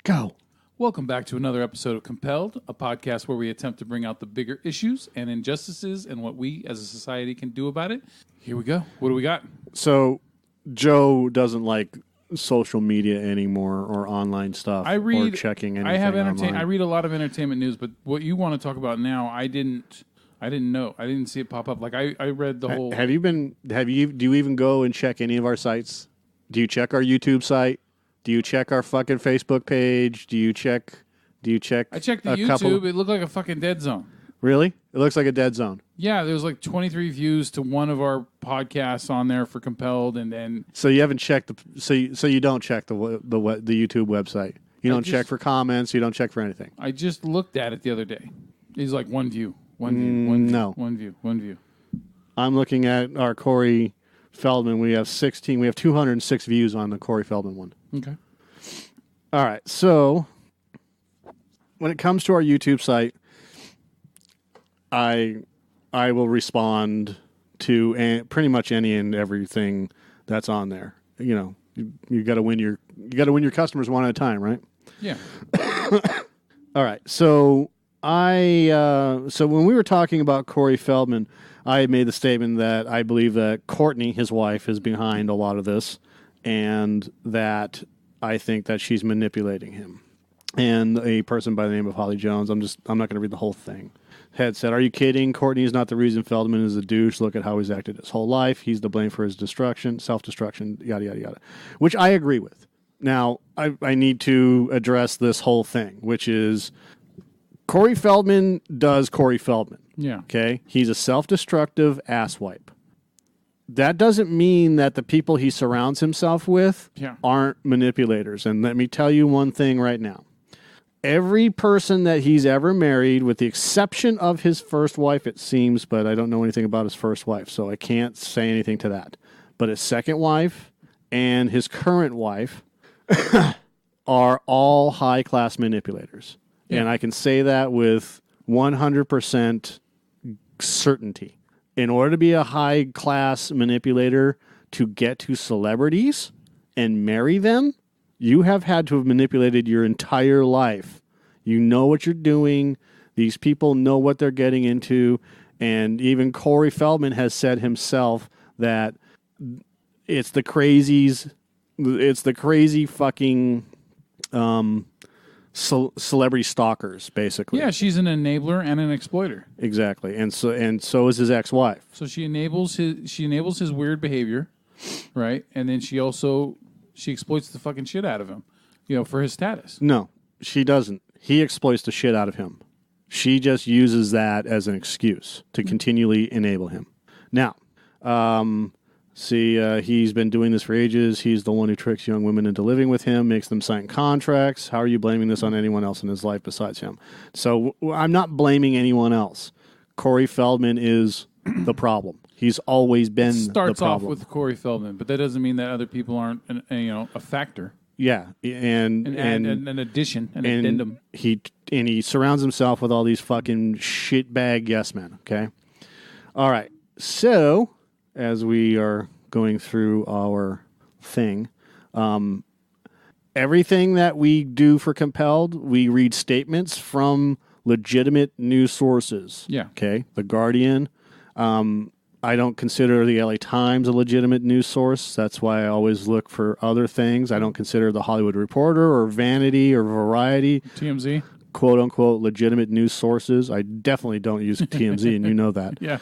Go. Welcome back to another episode of Compelled, a podcast where we attempt to bring out the bigger issues and injustices and what we as a society can do about it. Here we go. What do we got? So, Joe doesn't like social media anymore or online stuff. I read or checking anything. I have online. I read a lot of entertainment news, but what you want to talk about now, I didn't know. I didn't see it pop up. Like I read the whole. Do you even go and check any of our sites? Do you check our YouTube site? Do you check our fucking Facebook page? Do you check? I checked the YouTube. It looked like a fucking dead zone. Really? It looks like a dead zone. Yeah, there was like 23 views to one of our podcasts on there for Compelled, and then. So you haven't checked so you don't check the YouTube website. You don't check for comments. You don't check for anything. I just looked at it the other day. It's like one view. No. One view. I'm looking at our Corey Feldman. We have 206 views on the Corey Feldman one. Okay. All right. So when it comes to our YouTube site, I will respond to pretty much any and everything that's on there. You know, you got to win your customers one at a time, right? Yeah. All right. So so when we were talking about Corey Feldman, I had made the statement that I believe that Courtney, his wife, is behind a lot of this, and that I think that she's manipulating him. And a person by the name of Holly Jones, I'm not going to read the whole thing, had said, "Are you kidding? Courtney is not the reason Feldman is a douche. Look at how he's acted his whole life. He's to blame for his self-destruction, yada, yada, yada." Which I agree with. Now, I need to address this whole thing, which is Corey Feldman does Corey Feldman. Yeah. Okay? He's a self-destructive asswipe. That doesn't mean that the people he surrounds himself with aren't manipulators. And let me tell you one thing right now. Every person that he's ever married, with the exception of his first wife, it seems, but I don't know anything about his first wife, so I can't say anything to that. But his second wife and his current wife are all high-class manipulators. Yeah. And I can say that with 100% certainty. In order to be a high-class manipulator to get to celebrities and marry them, you have had to have manipulated your entire life. You know what you're doing. These people know what they're getting into. And even Corey Feldman has said himself that it's the crazy fucking celebrity stalkers, basically. Yeah, she's an enabler and an exploiter. Exactly. And so is his ex-wife. So she enables his weird behavior, right? And then she exploits the fucking shit out of him, for his status. No, she doesn't. He exploits the shit out of him. She just uses that as an excuse to continually enable him. Now, he's been doing this for ages. He's the one who tricks young women into living with him, makes them sign contracts. How are you blaming this on anyone else in his life besides him? So I'm not blaming anyone else. Corey Feldman is the problem. He's always been the problem. Starts off with Corey Feldman, but that doesn't mean that other people aren't, a factor. Yeah, and an addition, an addendum. He surrounds himself with all these fucking shitbag yes men. Okay, all right. So as we are going through our thing, everything that we do for Compelled, we read statements from legitimate news sources. Yeah. Okay, The Guardian. I don't consider the LA Times a legitimate news source. That's why I always look for other things. I don't consider the Hollywood Reporter or Vanity or Variety, TMZ, quote unquote, legitimate news sources. I definitely don't use TMZ, and you know that. Yeah.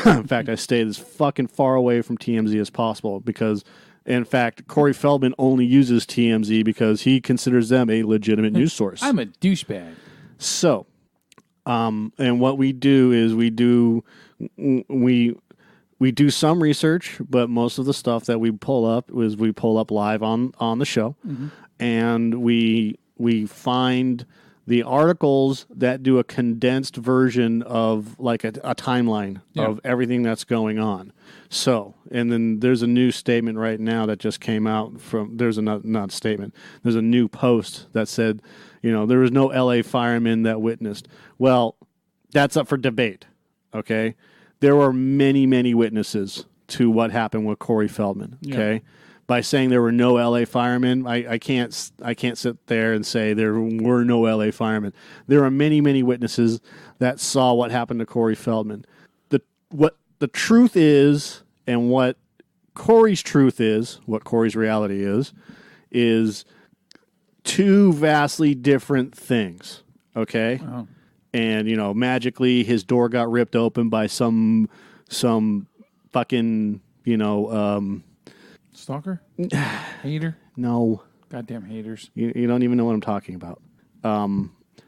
In fact, I stay as fucking far away from TMZ as possible because, in fact, Corey Feldman only uses TMZ because he considers them a legitimate news source. I'm a douchebag. So, and what we do is we do some research, but most of the stuff that we pull up live on the show, and we find the articles that do a condensed version of like a timeline of everything that's going on. So, and then there's a new statement right now that just came out from, there's a new post that said, there was no LA firemen that witnessed. Well, that's up for debate. Okay. There were many, many witnesses to what happened with Corey Feldman. Okay. by saying there were no L.A. firemen. I can't sit there and say there were no L.A. firemen. There are many, many witnesses that saw what happened to Corey Feldman. What the truth is, and what Corey's truth is, what Corey's reality is two vastly different things. Okay, and magically his door got ripped open by some fucking stalker, hater. No, goddamn haters. You don't even know what I'm talking about.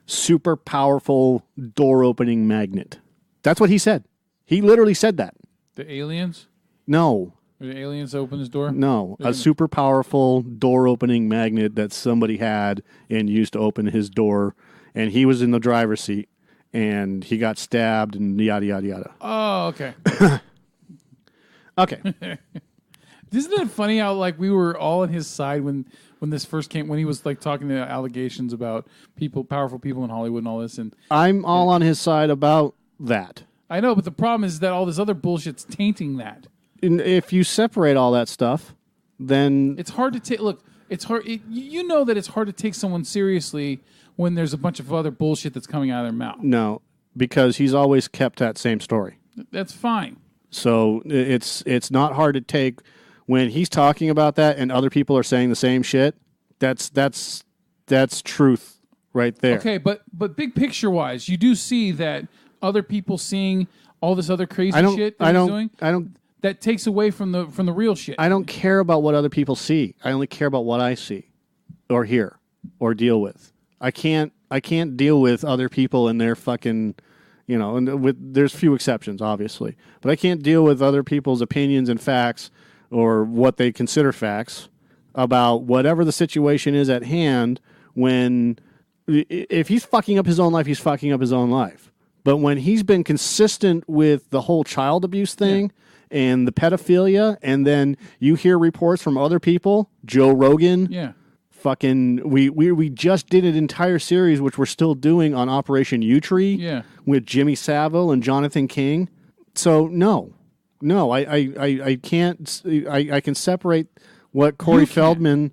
Super powerful door opening magnet. That's what he said. He literally said that. The aliens? No. The aliens open his door? No. A super powerful door opening magnet that somebody had and used to open his door. And he was in the driver's seat. And he got stabbed and yada, yada, yada. Oh, okay. Okay. Isn't it funny how we were all on his side when this first came, when he was talking to allegations about powerful people in Hollywood and all this? And I'm all on his side about that. I know, but the problem is that all this other bullshit's tainting that. And if you separate all that stuff, then it's hard to take. Look, it's hard. You know that it's hard to take someone seriously when there's a bunch of other bullshit that's coming out of their mouth. No, because he's always kept that same story. That's fine. So it's not hard to take when he's talking about that and other people are saying the same shit. That's truth right there. Okay, but big picture wise, you do see that other people seeing all this other crazy shit that he's doing. That takes away from the real shit. I don't care about what other people see. I only care about what I see, or hear, or deal with. I can't deal with other people and their fucking, and there's few exceptions, obviously, but I can't deal with other people's opinions and facts or what they consider facts about whatever the situation is at hand. When if he's fucking up his own life, he's fucking up his own life. But when he's been consistent with the whole child abuse thing and the pedophilia, and then you hear reports from other people, Joe Rogan, fucking, we just did an entire series, which we're still doing, on Operation U-Tree with Jimmy Savile and Jonathan King. So no, I can't. I can separate what Corey Feldman.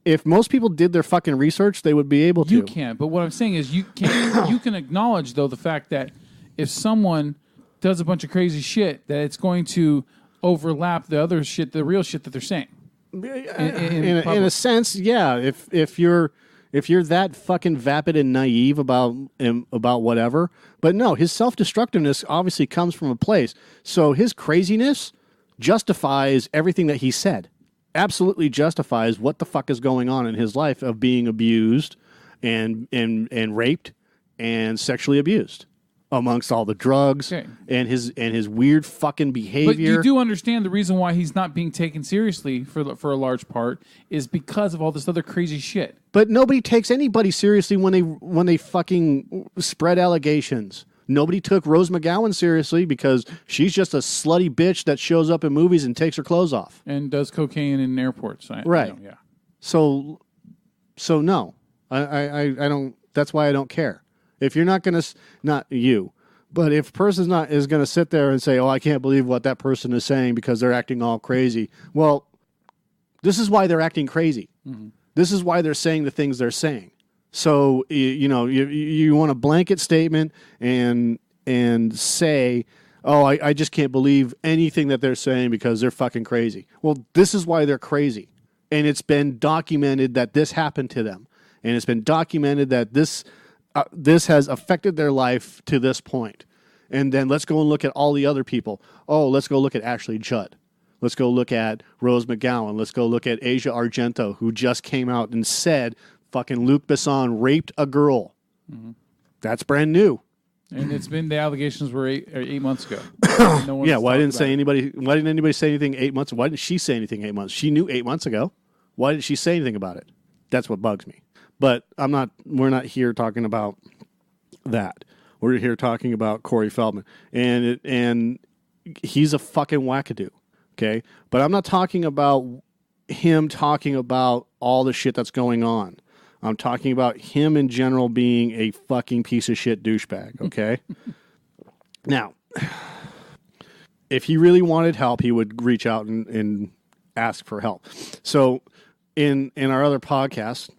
If most people did their fucking research, they would be able to. You can't. But what I'm saying is you can acknowledge, though, the fact that if someone does a bunch of crazy shit, that it's going to overlap the other shit, the real shit that they're saying. In a sense, yeah. If you're that fucking vapid and naive about whatever, but no, his self-destructiveness obviously comes from a place. So his craziness justifies everything that he said. Absolutely justifies what the fuck is going on in his life of being abused and raped and sexually abused, amongst all the drugs and his weird fucking behavior. But you do understand the reason why he's not being taken seriously for a large part is because of all this other crazy shit. But nobody takes anybody seriously when they fucking spread allegations. Nobody took Rose McGowan seriously because she's just a slutty bitch that shows up in movies and takes her clothes off. And does cocaine in airports. Right. Yeah. So no. I don't, that's why I don't care. If you're not going to, not you, but if a person is going to sit there and say, oh, I can't believe what that person is saying because they're acting all crazy. Well, this is why they're acting crazy. Mm-hmm. This is why they're saying the things they're saying. So, you want a blanket statement and say, oh, I just can't believe anything that they're saying because they're fucking crazy. Well, this is why they're crazy. And it's been documented that this happened to them. And it's been documented that this has affected their life to this point. And then let's go and look at all the other people. Oh, let's go look at Ashley Judd. Let's go look at Rose McGowan. Let's go look at Asia Argento, who just came out and said fucking Luc Besson raped a girl. Mm-hmm. That's brand new. And it's been, the allegations were eight months ago. Yeah, why didn't anybody say anything 8 months? Why didn't she say anything 8 months? She knew 8 months ago. Why didn't she say anything about it? That's what bugs me. But we're not here talking about that. We're here talking about Corey Feldman. And he's a fucking wackadoo. Okay? But I'm not talking about him talking about all the shit that's going on. I'm talking about him in general being a fucking piece of shit douchebag, okay? Now, if he really wanted help, he would reach out and ask for help. So in our other podcast,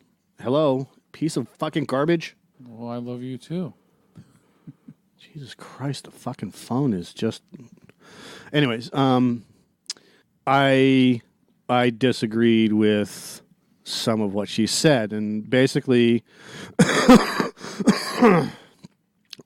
hello, piece of fucking garbage. Well, I love you too. Jesus Christ, the fucking phone is just... Anyways, I disagreed with some of what she said, and basically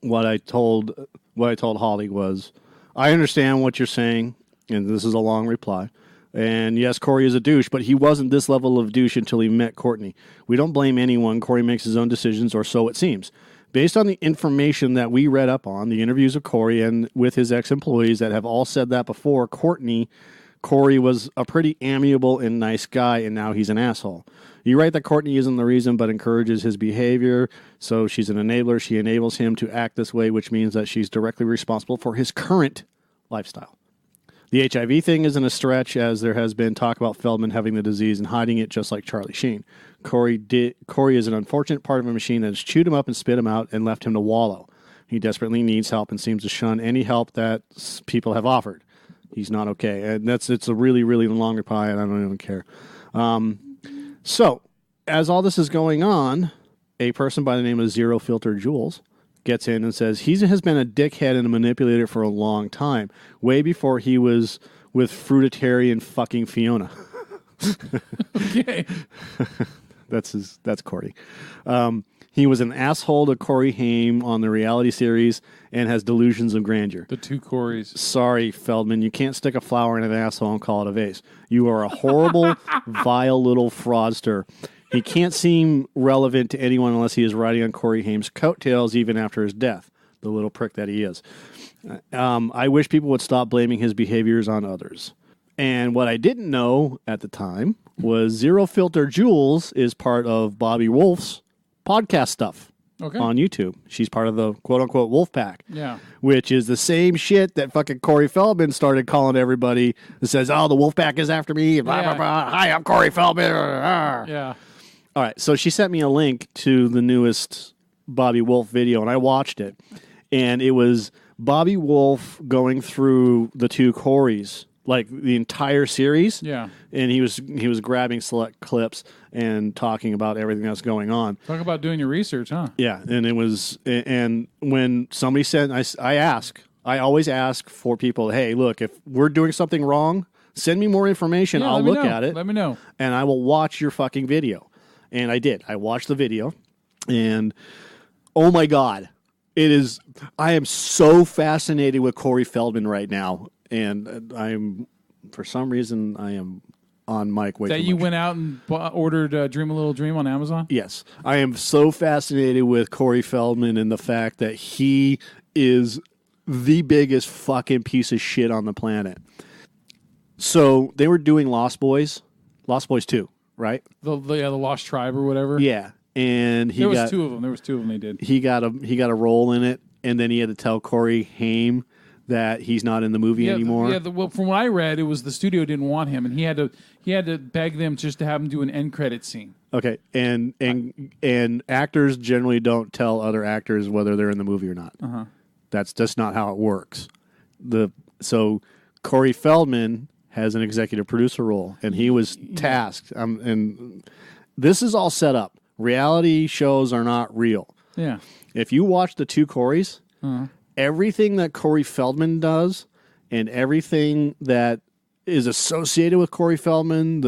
what I told Holly was, I understand what you're saying, and this is a long reply. And yes, Corey is a douche, but he wasn't this level of douche until he met Courtney. We don't blame anyone. Corey makes his own decisions, or so it seems. Based on the information that we read up on, the interviews of Corey and with his ex-employees that have all said that before, Corey was a pretty amiable and nice guy, and now he's an asshole. You write that Courtney isn't the reason, but encourages his behavior, so she's an enabler. She enables him to act this way, which means that she's directly responsible for his current lifestyle. The HIV thing isn't a stretch, as there has been talk about Feldman having the disease and hiding it just like Charlie Sheen. Corey is an unfortunate part of a machine that has chewed him up and spit him out and left him to wallow. He desperately needs help and seems to shun any help that people have offered. He's not okay. And it's a really, really long reply, and I don't even care. So, as all this is going on, a person by the name of Zero Filter Jules gets in and says he has been a dickhead and a manipulator for a long time, way before he was with fruitarian fucking Fiona. Okay. That's Corey. He was an asshole to Corey Haim on the reality series and has delusions of grandeur. The two Coreys. Sorry, Feldman, you can't stick a flower in an asshole and call it a vase. You are a horrible, vile little fraudster. He can't seem relevant to anyone unless he is riding on Corey Haim's coattails even after his death, the little prick that he is. I wish people would stop blaming his behaviors on others. And what I didn't know at the time was Zero Filter Jules is part of Bobby Wolf's podcast stuff on YouTube. She's part of the quote-unquote Wolf Pack, which is the same shit that fucking Corey Feldman started calling everybody that says, oh, the Wolf Pack is after me. Blah, blah, blah. Hi, I'm Corey Feldman. Yeah. All right, so she sent me a link to the newest Bobby Wolf video, and I watched it. And it was Bobby Wolf going through the two Coreys, like the entire series. Yeah. And he was grabbing select clips and talking about everything that's going on. Talk about doing your research, huh? Yeah, and it was, and when somebody said, I always ask for people, hey, look, if we're doing something wrong, send me more information. I'll look at it. Let me know. And I will watch your fucking video. And I did. I watched the video, and oh my God, I am so fascinated with Corey Feldman right now. And for some reason, I am on mic way too much. That you went out and ordered Dream a Little Dream on Amazon? Yes. I am so fascinated with Corey Feldman and the fact that he is the biggest fucking piece of shit on the planet. So they were doing Lost Boys 2, right? The Lost Tribe or whatever? Yeah. And there was two of them they did. He got a role in it, and then he had to tell Corey Haim that he's not in the movie anymore. Well, from what I read, it was the studio didn't want him, and he had to beg them just to have him do an end credit scene. Okay, and actors generally don't tell other actors whether they're in the movie or not. Uh-huh. That's just not how it works. So Corey Feldman has an executive producer role, and he was tasked. And this is all set up. Reality shows are not real. Yeah. If you watch the two Coreys, everything that Corey Feldman does and everything that is associated with Corey Feldman,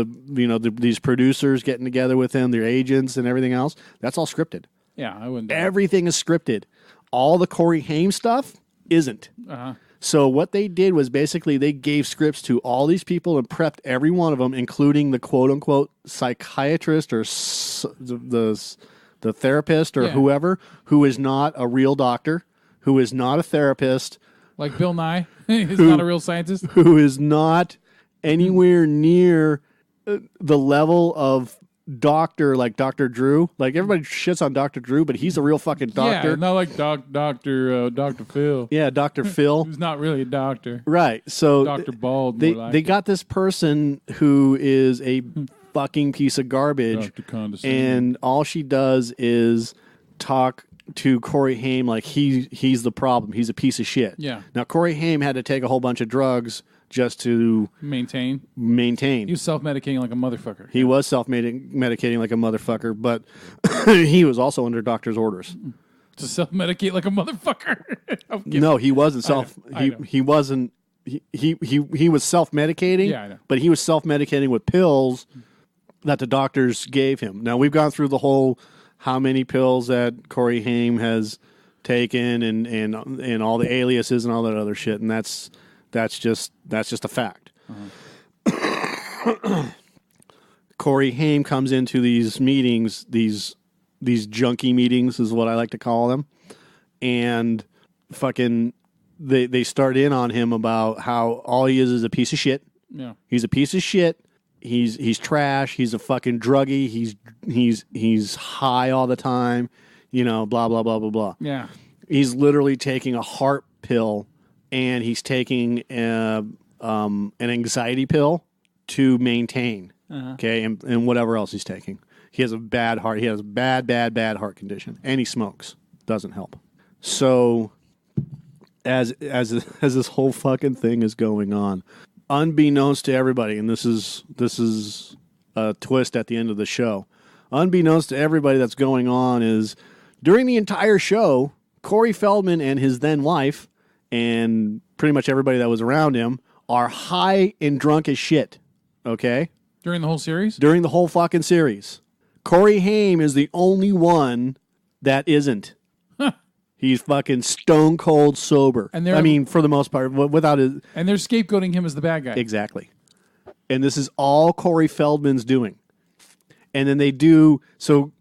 these producers getting together with him, their agents and everything else, that's all scripted. Yeah, I wouldn't. Everything is scripted. All the Corey Haim stuff isn't. Uh-huh. So what they did was basically they gave scripts to all these people and prepped every one of them, including the quote-unquote psychiatrist or the therapist or whoever, who is not a real doctor, who is not a therapist. Like Bill Nye, he's not a real scientist. Who is not anywhere near the level of doctor like Dr. Drew. Like everybody shits on Dr. Drew, but he's a real fucking doctor. Yeah, not like Dr. Phil. Yeah, Dr. Phil. Who's not really a doctor. Right. So Dr. Bald. They got this person who is a fucking piece of garbage, and all she does is talk to Corey Haim like he's the problem. He's a piece of shit. Yeah. Now Corey Haim had to take a whole bunch of drugs just to maintain. He was self-medicating like a motherfucker. He was self-medicating like a motherfucker, but he was also under doctor's orders. To self-medicate like a motherfucker? No, he wasn't He wasn't. He was self-medicating, yeah, I know. But he was self-medicating with pills that the doctors gave him. Now, we've gone through the whole how many pills that Corey Haim has taken and all the aliases and all that other shit, and that's just a fact. Uh-huh. Corey Haim comes into these meetings, these junkie meetings is what I like to call them, and fucking they start in on him about how all he is a piece of shit. Yeah, he's a piece of shit. He's trash. He's a fucking druggie. He's high all the time. Blah blah blah blah blah. Yeah, he's literally taking a heart pill and he's taking an anxiety pill to maintain. Uh-huh. Okay, and whatever else he's taking. He has a bad heart. He has a bad heart condition, and he smokes. Doesn't help. So, as this whole fucking thing is going on, unbeknownst to everybody, and this is a twist at the end of the show. Unbeknownst to everybody that's going on is during the entire show, Corey Feldman and his then wife, and pretty much everybody that was around him, are high and drunk as shit. Okay? During the whole series? During the whole fucking series. Corey Haim is the only one that isn't. He's fucking stone cold sober. And for the most part, without his... And they're scapegoating him as the bad guy. Exactly. And this is all Corey Feldman's doing. And then they do... So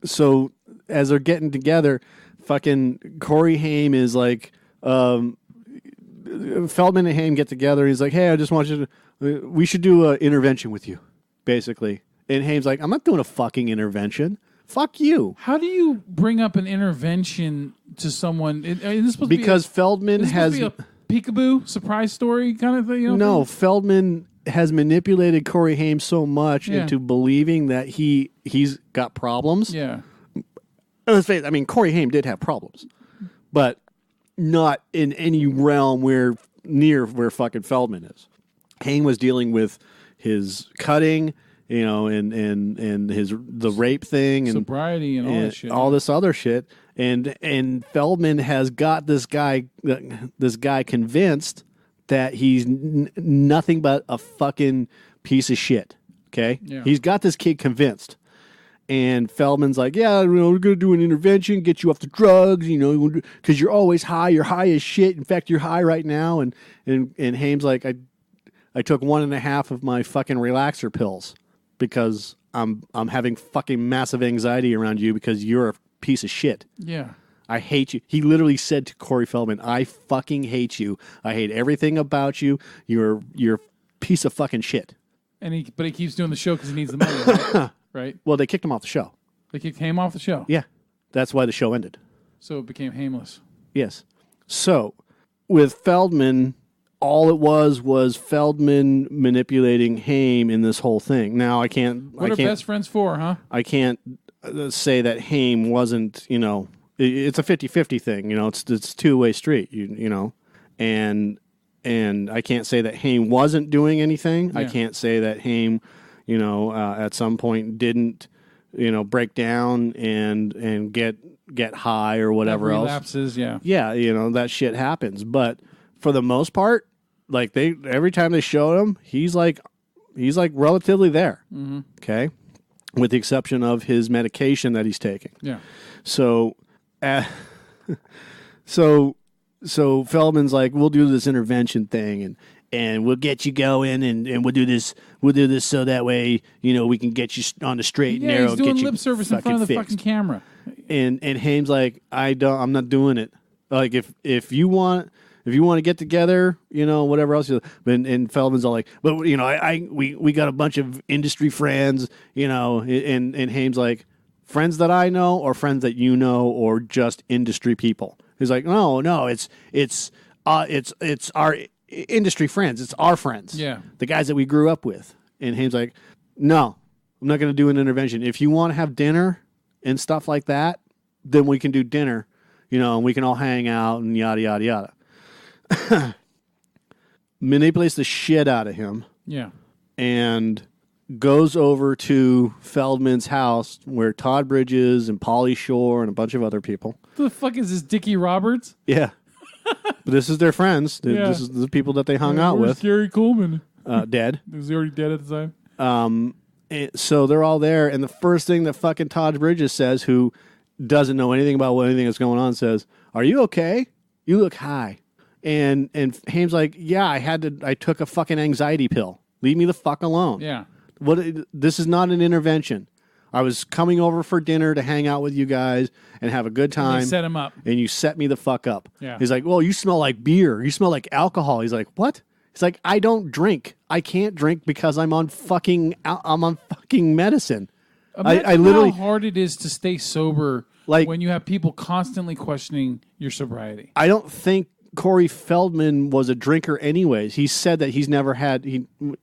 as they're getting together, fucking Corey Haim is like... Feldman and Haim get together. He's like, hey, I just want you to... We should do an intervention with you, basically. And Haim's like, I'm not doing a fucking intervention. Fuck you. How do you bring up an intervention to someone? Because Feldman has a peekaboo surprise story kind of thing. No, Feldman has manipulated Corey Haim so much into believing that he's got problems. Yeah. Let's face it, Corey Haim did have problems, but not in any realm near where fucking Feldman is. Haim was dealing with his cutting. And the rape thing and sobriety and all that shit. All this other shit. And Feldman has got this guy convinced that he's nothing but a fucking piece of shit. Okay? Yeah. He's got this kid convinced. And Feldman's like, yeah, we're going to do an intervention, get you off the drugs, because you're always high. You're high as shit. In fact, you're high right now. And Haim's like, I took 1.5 of my fucking relaxer pills. Because I'm having fucking massive anxiety around you because you're a piece of shit. Yeah. I hate you. He literally said to Corey Feldman, I fucking hate you. I hate everything about you. You're a piece of fucking shit. But he keeps doing the show because he needs the money, right? Well, they kicked him off the show. They kicked Haim off the show? Yeah. That's why the show ended. So it became Haimless. Yes. So, with Feldman... All it was Feldman manipulating Haim in this whole thing. Now I can't. What are best friends for, huh? I can't say that Haim wasn't. It's a 50-50 thing. It's two-way street. And I can't say that Haim wasn't doing anything. Yeah. I can't say that Haim, at some point didn't, break down and get high or whatever else. Relapses, yeah. Yeah, that shit happens, but. For the most part, like every time they showed him, he's like relatively there. Mm-hmm. Okay, with the exception of his medication that he's taking. Yeah. So, so Feldman's like, we'll do this intervention thing, and we'll get you going, and we'll do this so that way we can get you on the straight and narrow. He's doing get lip service in front of the fucking camera. And Haim's like, I'm not doing it. Like if you want to get together, whatever else. And Feldman's all like, but we got a bunch of industry friends, and Haim's like, friends that I know or friends that or just industry people. He's like, no, it's our industry friends. It's our friends. Yeah. The guys that we grew up with. And Haim's like, no, I'm not going to do an intervention. If you want to have dinner and stuff like that, then we can do dinner, and we can all hang out and yada, yada, yada. manipulates the shit out of him. Yeah. And goes over to Feldman's house where Todd Bridges and Pauly Shore and a bunch of other people. Who the fuck is this, Dickie Roberts? Yeah. But this is their friends. Yeah. This is the people that they hung out with. Gary Coleman. Dead. Was he already dead at the time? So they're all there, and the first thing that fucking Todd Bridges says, who doesn't know anything about anything that's going on, says, "Are you okay? You look high." And Haim's like, "Yeah, I took a fucking anxiety pill. Leave me the fuck alone." Yeah. This is not an intervention. I was coming over for dinner to hang out with you guys and have a good time. And they set him up. And you set me the fuck up. Yeah. He's like, "Well, you smell like beer. You smell like alcohol." He's like, "What?" He's like, "I don't drink. I can't drink because I'm on fucking medicine." Imagine I literally how hard it is to stay sober like when you have people constantly questioning your sobriety. I don't think Corey Feldman was a drinker anyways. He said that he's never had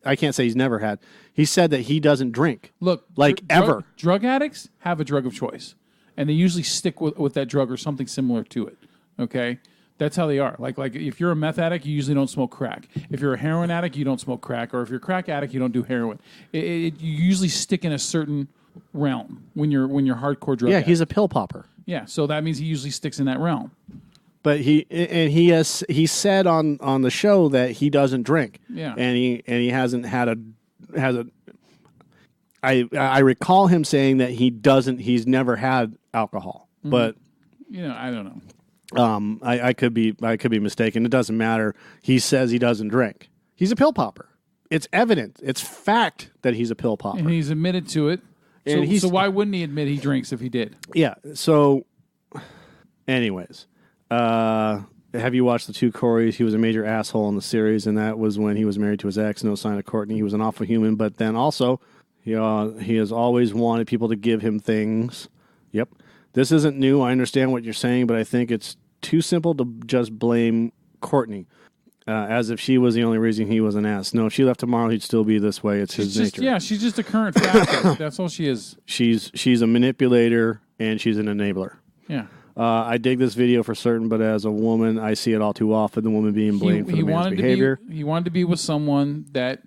I can't say he's never had. He said that he doesn't drink. Look, ever. Drug addicts have a drug of choice, and they usually stick with that drug or something similar to it. Okay? That's how they are. Like if you're a meth addict, you usually don't smoke crack. If you're a heroin addict, you don't smoke crack. Or if you're a crack addict, you don't do heroin. You usually stick in a certain realm when you're hardcore drug addict. He's a pill popper. Yeah, so that means he usually sticks in that realm. But he said on the show that he doesn't drink. Yeah. And he hasn't I recall him saying that he's never had alcohol. Mm-hmm. But I don't know. I could be mistaken. It doesn't matter. He says he doesn't drink. He's a pill popper. It's evident. It's fact that he's a pill popper. And he's admitted to it. So why wouldn't he admit he drinks if he did? Yeah. So, anyways, have you watched the two Coreys? He was a major asshole in the series, and that was when he was married to his ex. No sign of Courtney. He was an awful human, but then also he has always wanted people to give him things. Yep. This isn't new. I understand what you're saying, but I think it's too simple to just blame Courtney as if she was the only reason he was an ass. No, if she left tomorrow, he'd still be this way. It's his nature. Yeah, she's just a current factor. That's all she is. She's a manipulator, and she's an enabler. Yeah. I dig this video for certain, but as a woman, I see it all too often, the woman being blamed for the man's behavior. He wanted to be with someone that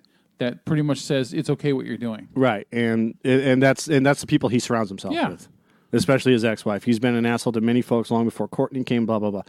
pretty much says it's okay what you're doing. Right, and that's the people he surrounds himself with. Especially his ex-wife. He's been an asshole to many folks long before Courtney came, blah, blah, blah.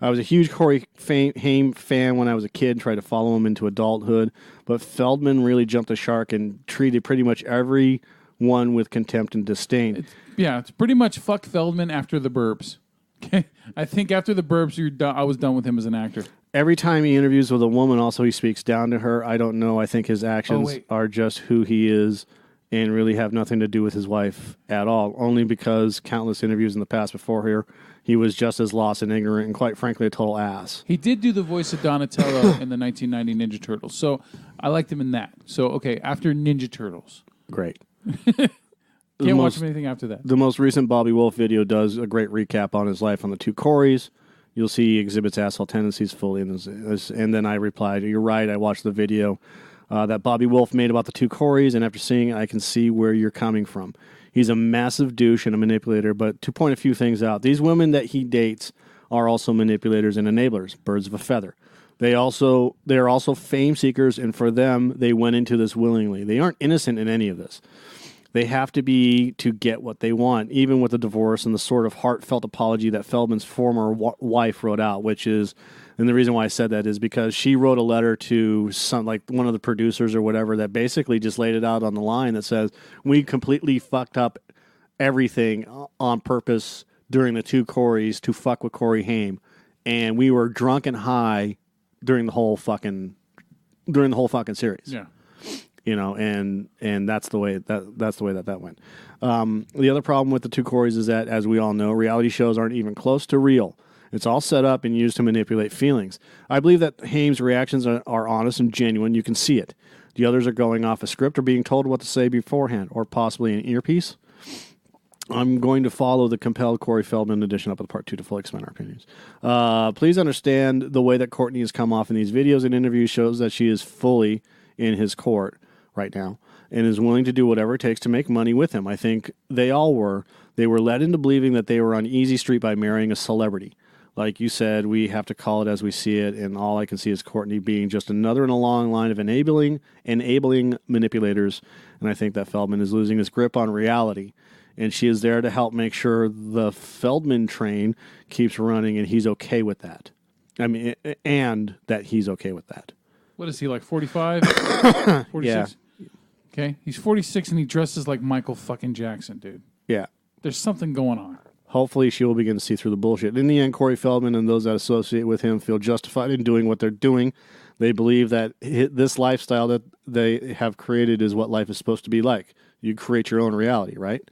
I was a huge Corey Haim fan when I was a kid, tried to follow him into adulthood, but Feldman really jumped the shark and treated pretty much everyone with contempt and disdain. It's pretty much fuck Feldman after The Burbs. Okay, I think after The Burbs, I was done with him as an actor. Every time he interviews with a woman, also he speaks down to her. I don't know. I think his actions are just who he is and really have nothing to do with his wife at all, only because countless interviews in the past before here, he was just as lost and ignorant and, quite frankly, a total ass. He did do the voice of Donatello in the 1990 Ninja Turtles, so I liked him in that. So, okay, after Ninja Turtles. Great. Can't watch him anything after that. The most recent Bobby Wolf video does a great recap on his life on the two Coreys. You'll see he exhibits asshole tendencies fully in this. And then I replied, "You're right, I watched the video that Bobby Wolf made about the two Coreys, and after seeing it, I can see where you're coming from. He's a massive douche and a manipulator, but to point a few things out, these women that he dates are also manipulators and enablers, birds of a feather. They are also fame seekers, and for them, they went into this willingly. They aren't innocent in any of this. They have to be to get what they want, even with the divorce and the sort of heartfelt apology that Feldman's former wife wrote out, which is, and the reason why I said that is because she wrote a letter to one of the producers or whatever that basically just laid it out on the line that says, we completely fucked up everything on purpose during the two Coreys to fuck with Corey Haim, and we were drunk and high during the whole fucking series. Yeah. And that's the way that went. The other problem with the two Coreys is that, as we all know, reality shows aren't even close to real. It's all set up and used to manipulate feelings. I believe that Haim's reactions are honest and genuine. You can see it. The others are going off a script or being told what to say beforehand, or possibly an earpiece. I'm going to follow the compelled Corey Feldman edition up with part 2 to fully explain our opinions. Please understand the way that Courtney has come off in these videos and interviews shows that she is fully in his court right now and is willing to do whatever it takes to make money with him. I think they all were. They were led into believing that they were on easy street by marrying a celebrity. like you said, we have to call it as we see it, and all I can see is Courtney being just another in a long line of enabling manipulators, and I think that Feldman is losing his grip on reality, and she is there to help make sure the Feldman train keeps running, and he's okay with that. I mean, and that he's okay with that. What is he, like 45? 46? Yeah. Okay, he's 46 and he dresses like Michael fucking Jackson, dude. Yeah. There's something going on. Hopefully she will begin to see through the bullshit. In the end, Corey Feldman and those that associate with him feel justified in doing what they're doing. They believe that this lifestyle that they have created is what life is supposed to be like. You create your own reality, right?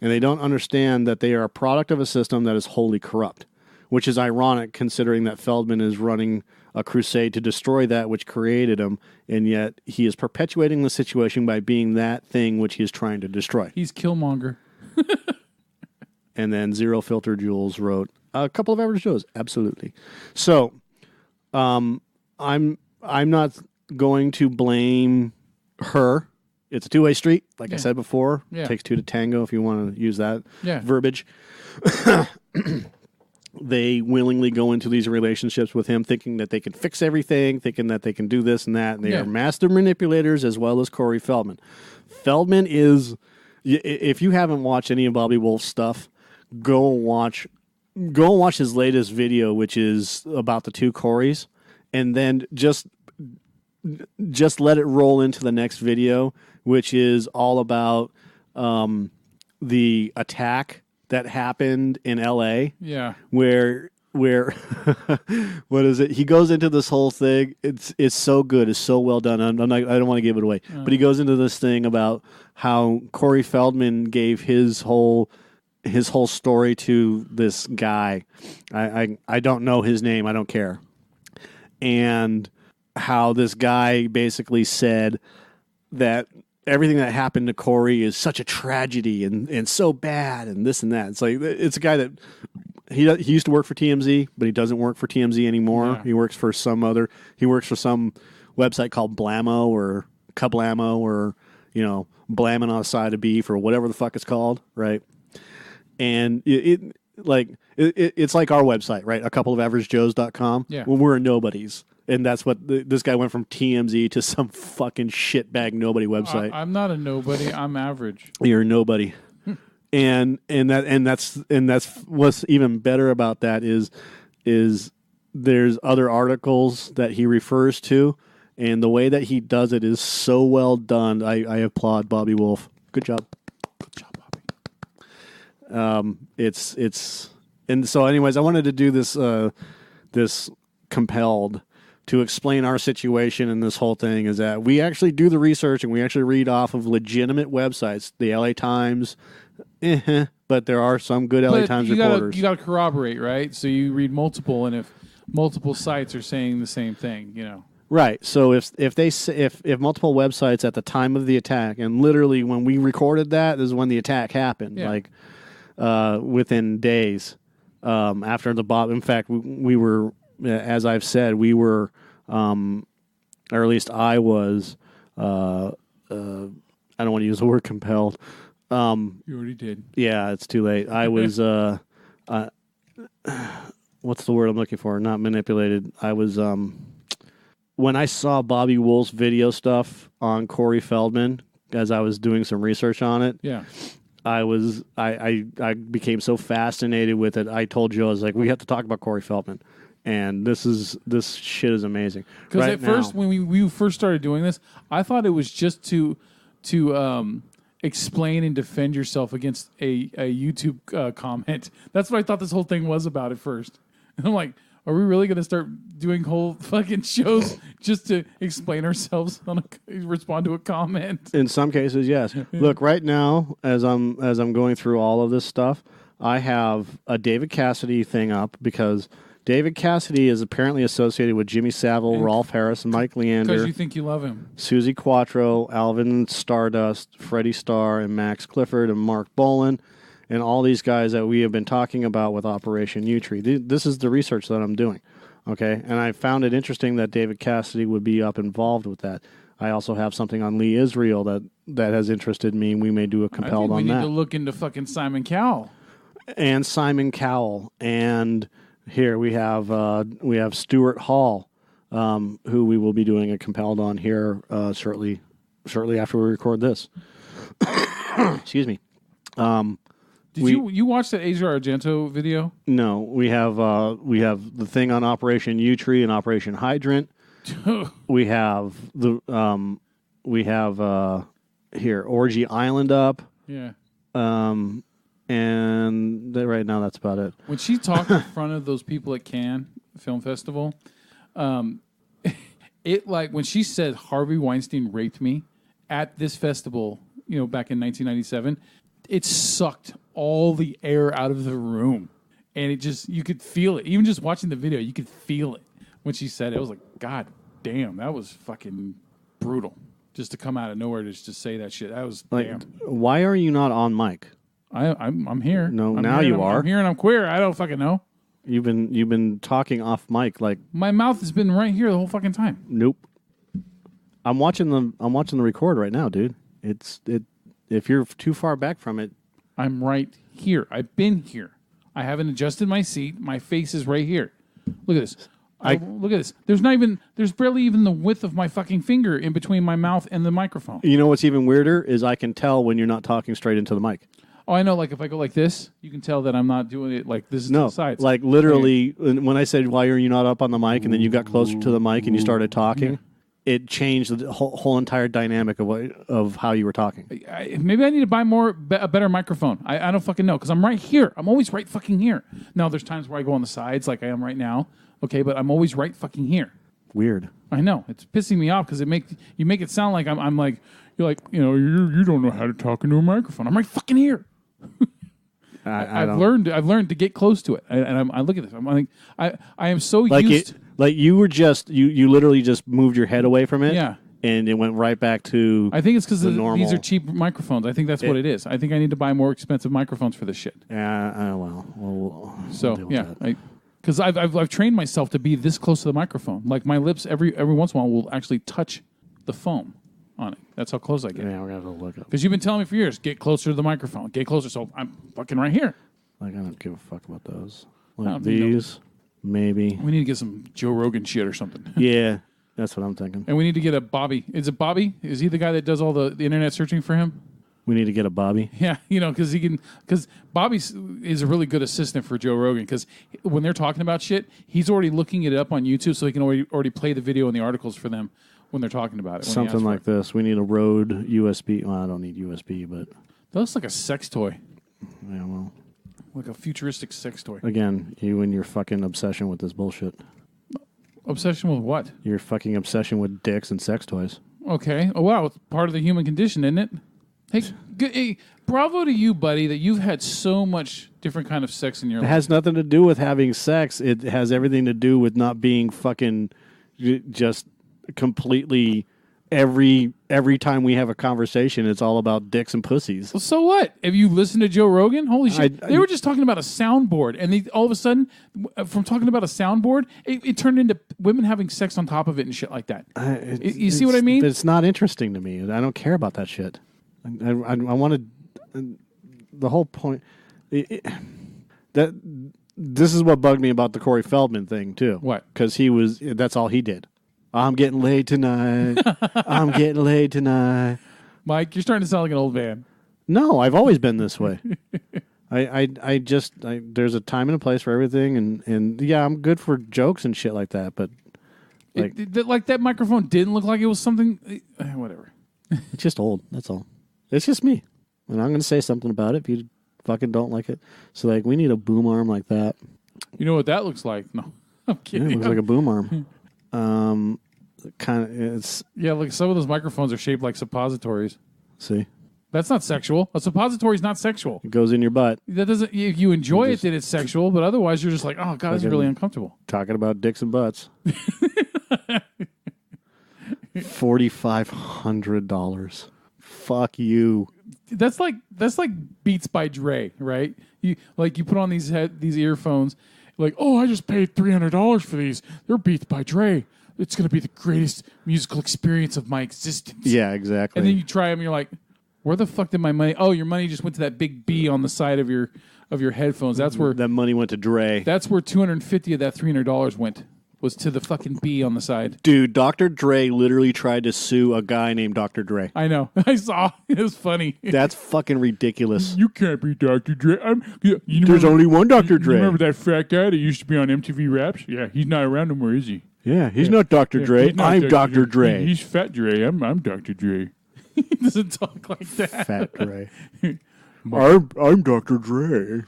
And they don't understand that they are a product of a system that is wholly corrupt, which is ironic considering that Feldman is running a crusade to destroy that which created him, and yet he is perpetuating the situation by being that thing which he is trying to destroy. He's Killmonger. And then Zero Filter Jules wrote, a couple of average Joes. Absolutely. So, I'm not going to blame her. It's a two-way street, like I said before. Yeah. It takes two to tango if you want to use that verbiage. They willingly go into these relationships with him thinking that they can fix everything, thinking that they can do this and that. And they are master manipulators as well as Corey Feldman. Feldman is, if you haven't watched any of Bobby Wolf's stuff, go and watch his latest video, which is about the two Coreys, and then just let it roll into the next video, which is all about the attack that happened in L.A. Yeah, where what is it? He goes into this whole thing. It's so good. It's so well done. I don't want to give it away, but he goes into this thing about how Corey Feldman gave his whole story to this guy. I don't know his name. I don't care. And how this guy basically said that everything that happened to Corey is such a tragedy and so bad and this and that. It's like, it's a guy that he used to work for TMZ, but he doesn't work for TMZ anymore. Yeah. He works for some website called Blammo or Kablamo or, Blamming on a side of beef or whatever the fuck it's called. Right. And it's like our website, right? A couple of averagejoes.com. Yeah. When we're nobodies. And that's what this guy went from TMZ to some fucking shitbag nobody website. I'm not a nobody. I'm average. You're a nobody. and that's what's even better about that is there's other articles that he refers to, and the way that he does it is so well done. I applaud Bobby Wolf. Good job. Good job, Bobby. And so anyways, I wanted to do this compelled to explain our situation in this whole thing is that we actually do the research and we actually read off of legitimate websites, the LA Times, but there are some good LA Times reporters. You got to corroborate, right? So you read multiple, and if multiple sites are saying the same thing, Right. So if multiple websites at the time of the attack, and literally when we recorded that is when the attack happened, within days after the bomb. In fact, we were. As I've said, we were, or at least I was, I don't want to use the word compelled. You already did. Yeah, it's too late. I was, what's the word I'm looking for? Not manipulated. I was, when I saw Bobby Wolf's video stuff on Corey Feldman, as I was doing some research on it. Yeah. I became so fascinated with it. I told Joe, I was like, we have to talk about Corey Feldman. And this shit is amazing. Because at first, when we first started doing this, I thought it was just to explain and defend yourself against a YouTube comment. That's what I thought this whole thing was about at first. And I'm like, are we really going to start doing whole fucking shows just to explain ourselves respond to a comment? In some cases, yes. Look, right now, as I'm going through all of this stuff, I have a David Cassidy thing up because David Cassidy is apparently associated with Jimmy Savile, Rolf Harris, Mike Leander. Because you think you love him. Susie Quattro, Alvin Stardust, Freddie Starr, and Max Clifford, and Mark Bolan, and all these guys that we have been talking about with Operation U-Tree. This is the research that I'm doing, okay? And I found it interesting that David Cassidy would be involved with that. I also have something on Lee Israel that has interested me, and we may do a compelled on that. We need to look into fucking Simon Cowell. And Simon Cowell, and Here we have Stuart Hall, who we will be doing a compelled on here shortly after we record this. Excuse me. Did you watch that Asia Argento video? No, we have the thing on Operation U Tree and Operation Hydrant. we have here Orgy Island up. Yeah. And right now that's about it. When she talked in front of those people at Cannes Film Festival, it like when she said Harvey Weinstein raped me at this festival, back in 1997, it sucked all the air out of the room. And you could feel it. Even just watching the video, you could feel it when she said it. I was like, God damn, that was fucking brutal. Just to come out of nowhere to just say that shit. That was damn. Why are you not on mic? I'm here. No, I'm now here, you are. I'm here and I'm queer. I don't fucking know. You've been talking off mic like my mouth has been right here the whole fucking time. Nope. I'm watching the record right now, dude. If you're too far back from it, I'm right here. I've been here. I haven't adjusted my seat. My face is right here. Look at this. Look at this. There's barely even the width of my fucking finger in between my mouth and the microphone. You know what's even weirder is I can tell when you're not talking straight into the mic. Oh, I know. Like if I go like this, you can tell that I'm not doing it like this is to the sides. Like literally, when I said, "Why are you not up on the mic?" and then you got closer to the mic and you started talking, it changed the whole entire dynamic of how you were talking. Maybe I need to buy a better microphone. I don't fucking know because I'm right here. I'm always right fucking here. Now there's times where I go on the sides like I am right now. Okay, but I'm always right fucking here. Weird. I know it's pissing me off because you make it sound like I'm like you're like you don't know how to talk into a microphone. I'm right fucking here. I've learned to get close to it, and I look at this. I'm like I am so used. Like you were just you literally just moved your head away from it. Yeah. And it went right back to. I think it's because these are cheap microphones. I think that's what it is. I think I need to buy more expensive microphones for this shit. Yeah. We'll so yeah. Because I've trained myself to be this close to the microphone. Like my lips every once in a while will actually touch the foam on it. That's how close I get. Yeah, we're gonna have to look up. Because you've been telling me for years, get closer to the microphone. Get closer. So I'm fucking right here. Like I don't give a fuck about those. Like these, maybe. We need to get some Joe Rogan shit or something. Yeah, that's what I'm thinking. And we need to get a Bobby. Is it Bobby? Is he the guy that does all the internet searching for him? We need to get a Bobby. Yeah, because Bobby is a really good assistant for Joe Rogan. Because when they're talking about shit, he's already looking it up on YouTube, so he can already play the video and the articles for them when they're talking about it. Something like this. We need a Rode USB. Well, I don't need USB, but that looks like a sex toy. Yeah, well, like a futuristic sex toy. Again, you and your fucking obsession with this bullshit. Obsession with what? Your fucking obsession with dicks and sex toys. Okay. Oh wow, it's part of the human condition, isn't it? Hey, bravo to you, buddy, that you've had so much different kind of sex in your life. It has nothing to do with having sex. It has everything to do with not being fucking just completely every time we have a conversation, it's all about dicks and pussies. Well, so what? Have you listened to Joe Rogan? Holy shit. They were just talking about a soundboard, and all of a sudden, from talking about a soundboard, it turned into women having sex on top of it and shit like that. You see what I mean? It's not interesting to me. I don't care about that shit. I wanted the whole point that this is what bugged me about the Corey Feldman thing too. What? Because that's all he did. I'm getting laid tonight. I'm getting laid tonight. Mike, you're starting to sound like an old man. No, I've always been this way. There's a time and a place for everything, and yeah, I'm good for jokes and shit like that, but like that microphone didn't look like it was something. Whatever. It's just old. That's all. It's just me, and I'm going to say something about it if you fucking don't like it. So like, we need a boom arm like that. You know what that looks like? No, I'm kidding. Yeah, it looks like a boom arm. Kind of. It's like some of those microphones are shaped like suppositories. See, that's not sexual. A suppository is not sexual. It goes in your butt. That doesn't. If you enjoy it, then it's sexual. But otherwise, you're just like, oh god, this is really uncomfortable. Talking about dicks and butts. $4,500. Fuck you. That's like Beats by Dre, right? You put on these earphones, like, oh, I just paid $300 for these. They're Beats by Dre. It's going to be the greatest musical experience of my existence. Yeah, exactly. And then you try them, and you're like, where the fuck did my money? Oh, your money just went to that big B on the side of your of your headphones. That's where that money went to Dre. That's where $250 of that $300 went. Was to the fucking B on the side. Dude, Dr. Dre literally tried to sue a guy named Dr. Dre. I know. I saw. It was funny. That's fucking ridiculous. You can't be Dr. Dre. There's only one Dr. Dre. You remember that fat guy that used to be on MTV Raps? Yeah, he's not around anymore, is he? Yeah, he's not Dr. Dre. I'm Dr. Dre. He's Fat Dre. I'm Dr. Dre. He doesn't talk like that. Fat Dre. I'm Dr. Dre.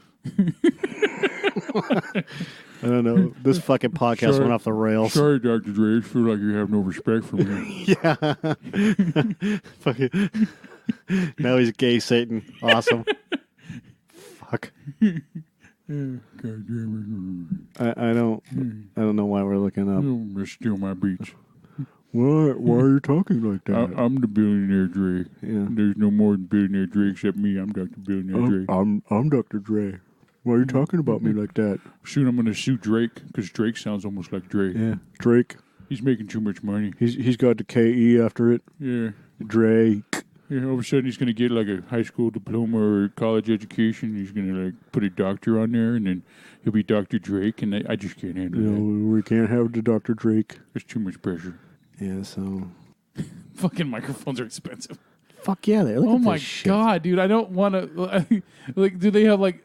I don't know. This fucking podcast went off the rails. Sorry, Dr. Dre. I feel like you have no respect for me. Yeah. Now he's gay Satan. Awesome. Fuck. God damn it. I don't know why we're looking up. You're gonna steal my beats. Why are you talking like that? I'm the billionaire Dre. Yeah. There's no more than billionaire Dre except me. I'm Dr. Billionaire Dre. I'm Dr. Dre. Why are you talking about me like that? Soon I'm going to sue Drake because Drake sounds almost like Dre. Yeah, Drake. He's making too much money. He's got the K-E after it. Yeah. Drake. Yeah, all of a sudden he's going to get like a high school diploma or college education. He's going to like put a doctor on there and then he'll be Dr. Drake and I just can't handle that. No, we can't have the Dr. Drake. There's too much pressure. Yeah, so... Fucking microphones are expensive. Fuck yeah, they look oh my god, dude! I don't want to like. Do they have like?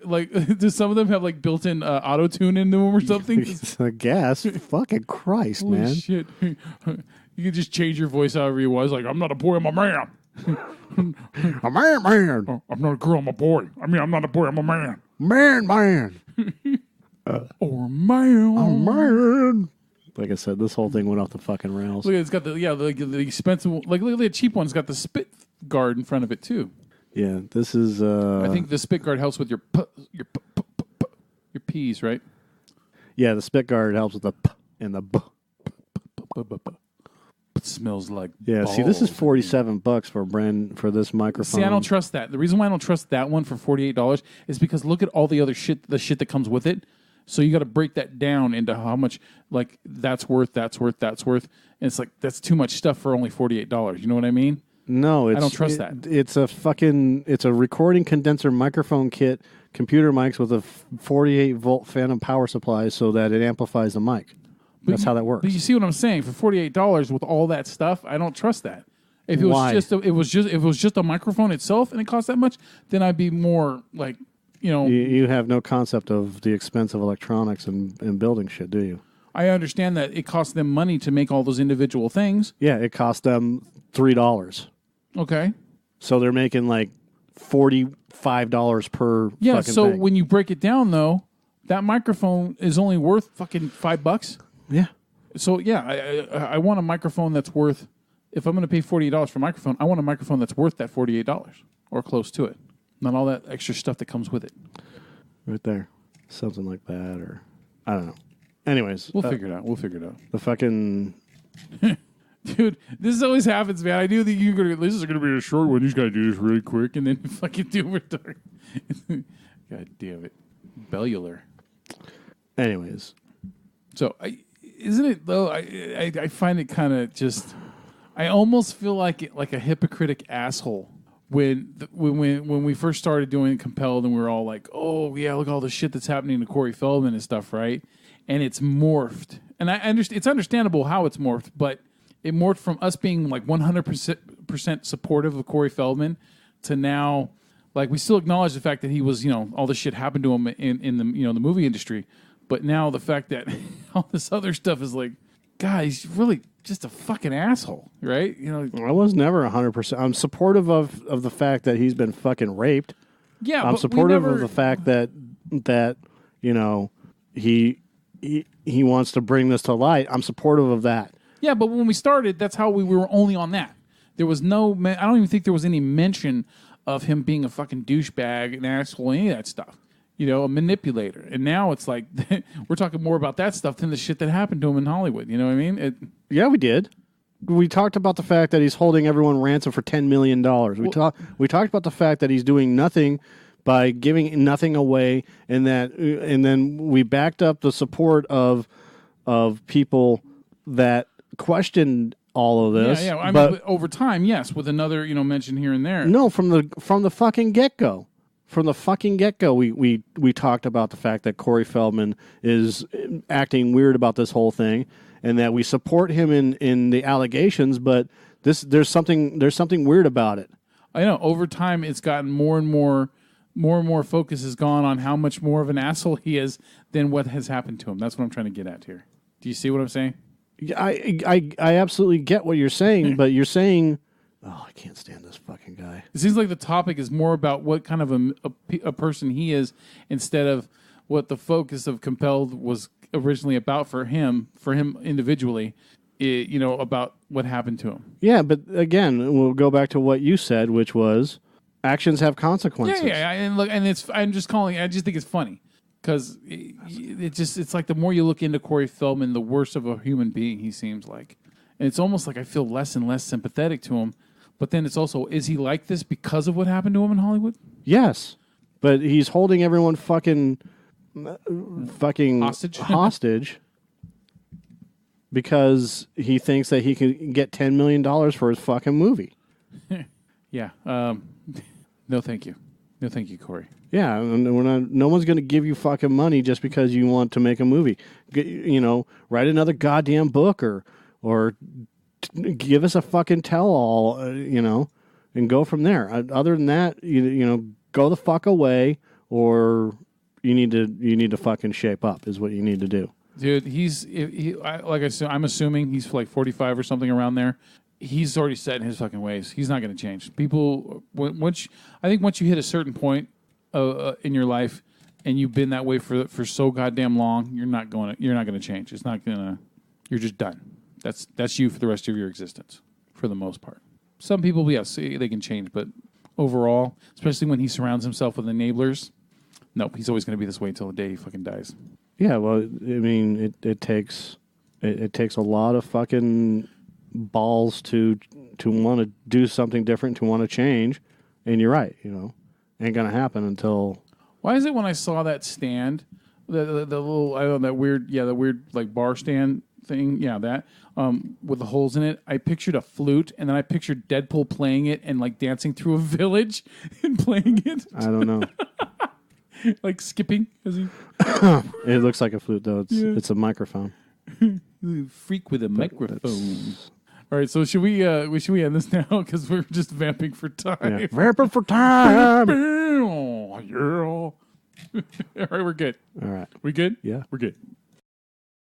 Do some of them have like built-in auto tune in them or something? I guess. Fucking Christ, holy man! Shit! You can just change your voice however you want. It's like I'm not a boy, I'm a man. A man. Oh, I'm not a girl, I'm a boy. I mean, I'm not a boy, I'm a man. Man. Or man. Oh man. Like I said, this whole thing went off the fucking rails. Look, it's got the expensive, like look at the cheap one. It's got the spit guard in front of it too. Yeah, this is. I think the spit guard helps with your P's, right? Yeah, the spit guard helps with the p and the b. It smells like. Yeah, balls. See, this is $47 for this microphone. See, I don't trust that. The reason why I don't trust that one for $48 is because look at all the other shit, the shit that comes with it. So you got to break that down into how much, like, that's worth. And it's like, that's too much stuff for only $48. You know what I mean? No, I don't trust that. It's a recording condenser microphone kit, computer mics with a 48-volt phantom power supply so that it amplifies the mic. That's how that works. But you see what I'm saying? For $48 with all that stuff, I don't trust that. If it was just a microphone itself and it cost that much, then I'd be more like, you know. You have no concept of the expense of electronics and building shit, do you? I understand that it costs them money to make all those individual things. Yeah, it cost them $3. Okay. So they're making like $45 per yeah, fucking so thing. when you break it down, though, that microphone is only worth fucking $5. Yeah. So, yeah, I want a microphone that's worth, if I'm going to pay $48 for a microphone, I want a microphone that's worth that $48 or close to it. Not all that extra stuff that comes with it. Right there. Something like that, or I don't know. Anyways. We'll figure it out. The fucking... Dude, this always happens, man. I knew that this is going to be a short one. You just got to do this really quick and then fucking do it. God damn it. Bellular. Anyways. So, isn't it, though, I find it kind of just... I almost feel like a hypocritic asshole when we first started doing Compelled and we were all like, oh, yeah, look at all the shit that's happening to Corey Feldman and stuff, right? And it's morphed. And I understand it's understandable how it's morphed, but it morphed from us being like 100% supportive of Corey Feldman to now, like, we still acknowledge the fact that he was, all this shit happened to him in the, the movie industry. But now the fact that all this other stuff is like, God, he's really just a fucking asshole, right? I was never 100%. I'm supportive of the fact that he's been fucking raped. Yeah, I'm supportive of the fact that he wants to bring this to light. I'm supportive of that. Yeah, but when we started, that's how we were only on that. There was no, I don't even think there was any mention of him being a fucking douchebag, an asshole, any of that stuff. A manipulator. And now it's like, we're talking more about that stuff than the shit that happened to him in Hollywood. You know what I mean? Yeah, we did. We talked about the fact that he's holding everyone ransom for $10 million. We talked about the fact that he's doing nothing by giving nothing away, and then we backed up the support of people that questioned all of this. Yeah. I mean, over time, yes, with another, mention here and there. No, from the fucking get-go. From the fucking get-go, we talked about the fact that Corey Feldman is acting weird about this whole thing, and that we support him in the allegations, but there's something weird about it. I know. Over time, it's gotten more and more focus has gone on how much more of an asshole he is than what has happened to him. That's what I'm trying to get at here. Do you see what I'm saying? I absolutely get what you're saying, but you're saying... Oh, I can't stand this fucking guy. It seems like the topic is more about what kind of a person he is instead of what the focus of Compelled was originally about for him individually, about what happened to him. Yeah, but again, we'll go back to what you said, which was actions have consequences. Yeah, and look, and I just think it's funny because it's like the more you look into Corey Feldman, the worse of a human being he seems like. And it's almost like I feel less and less sympathetic to him. But then it's also, is he like this because of what happened to him in Hollywood? Yes. But he's holding everyone fucking hostage because he thinks that he can get $10 million for his fucking movie. Yeah. No, thank you. No, thank you, Corey. Yeah, and no one's going to give you fucking money just because you want to make a movie. Write another goddamn book or give us a fucking tell-all, and go from there. Other than that, go the fuck away, or you need to fucking shape up is what you need to do. Dude, I'm assuming he's like 45 or something around there. He's already set in his fucking ways. He's not going to change. People, once you hit a certain point in your life, and you've been that way for so goddamn long, you're not going to change. It's not gonna. You're just done. That's you for the rest of your existence, for the most part. Some people, yes, they can change, but overall, especially when he surrounds himself with enablers, nope, he's always going to be this way until the day he fucking dies. Yeah, well, I mean, it takes a lot of fucking balls to want to do something different, to want to change, and you're right, ain't gonna happen until. Why is it when I saw that stand, the little that weird like bar stand thing, that with the holes in it, I pictured a flute, and then I pictured Deadpool playing it and like dancing through a village and playing it. I don't know. Like skipping as he. It looks like a flute though. It's a microphone. Freak with a microphone. All right, so should we end this now because we're just vamping for time? Yeah. Vamping for time. Yeah. All right, we're good. All right, we good? Yeah, we're good.